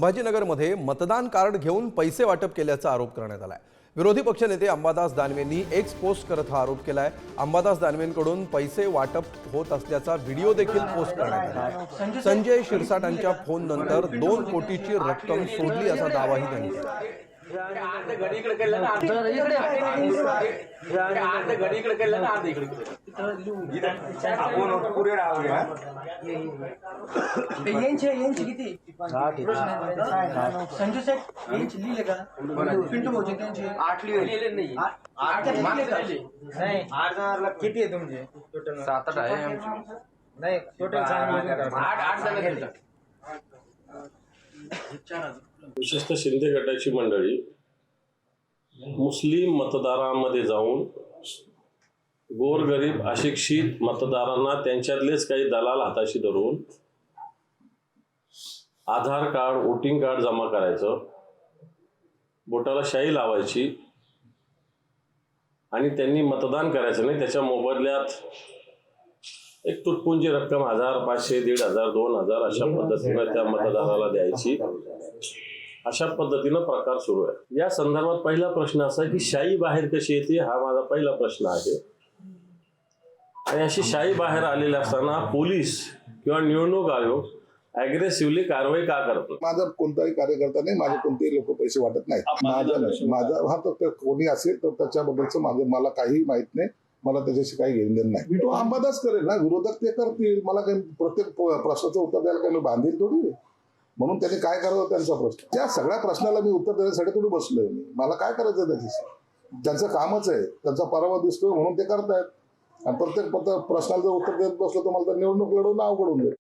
संभाजीनगरमध्ये मतदान कार्ड घेऊन पैसे वाटप केल्याचा आरोप करण्यात आलाय। विरोधी पक्षनेते अंबादास दानवेंनी एक्स पोस्ट करत हा आरोप केलाय। अंबादास दानवेंकडून पैसे वाटप होत असल्याचा व्हिडिओ देखील पोस्ट करण्यात आला। संजय शिरसाटांच्या फोन नंतर 2 कोटीची रक्कम सोडली असा दावाही त्यांनी केला। विशेषतः शिंदे गटाची मंडळी मुस्लिम मतदारांमध्ये जाऊन गोरगरीब अशिक्षित मतदारांना त्यांच्यातलेच काही दलाल हाताशी धरून आधार कार्ड वोटिंग कार्ड जमा करायचं, बोटाला शाई लावायची आणि त्यांनी मतदान करायचं नाही। त्याच्या मोबदल्यात एक तुटपुंजी रक्कम 1000, 500, 1500, 2000 अशा पद्धतीने त्या मतदाराला द्यायची। अशा पद्धतीनं प्रकार सुरू आहे। या संदर्भात पहिला प्रश्न असा आहे की शाई बाहेर कशी येते, हा माझा पहिला प्रश्न आहे। आणि अशी शाई बाहेर आलेली असताना पोलीस किंवा निवडणूक आयोग अग्रेसिव्हली कारवाई का करतो? माझा कोणताही कार्यकर्ता नाही, माझे कोणतेही लोक पैसे वाटत नाहीत। माझा हा तर कोणी असेल तर त्याच्याबद्दलचं मला काही माहित नाही, मला त्याच्याशी काही घेणं देणं नाही। मी तो अंबादास करेल ना, विरोधक ते करतील, मला काही प्रत्येक प्रश्नाचं उत्तर द्यायला काही मी बांधील थोडी। म्हणून त्यांनी काय करावं त्यांचा प्रश्न, त्या सगळ्या प्रश्नाला मी उत्तर देण्यासाठी थोडी बसलोय। मला काय करायचं त्याच्याशी, त्यांचं कामच आहे, त्यांचा पराभव दिसतोय म्हणून ते करतायत। आणि प्रत्येक प्रश्नाला जर उत्तर देत बसलो तर मला तर निवडणूक लढवणं अवघड होऊन जाईल।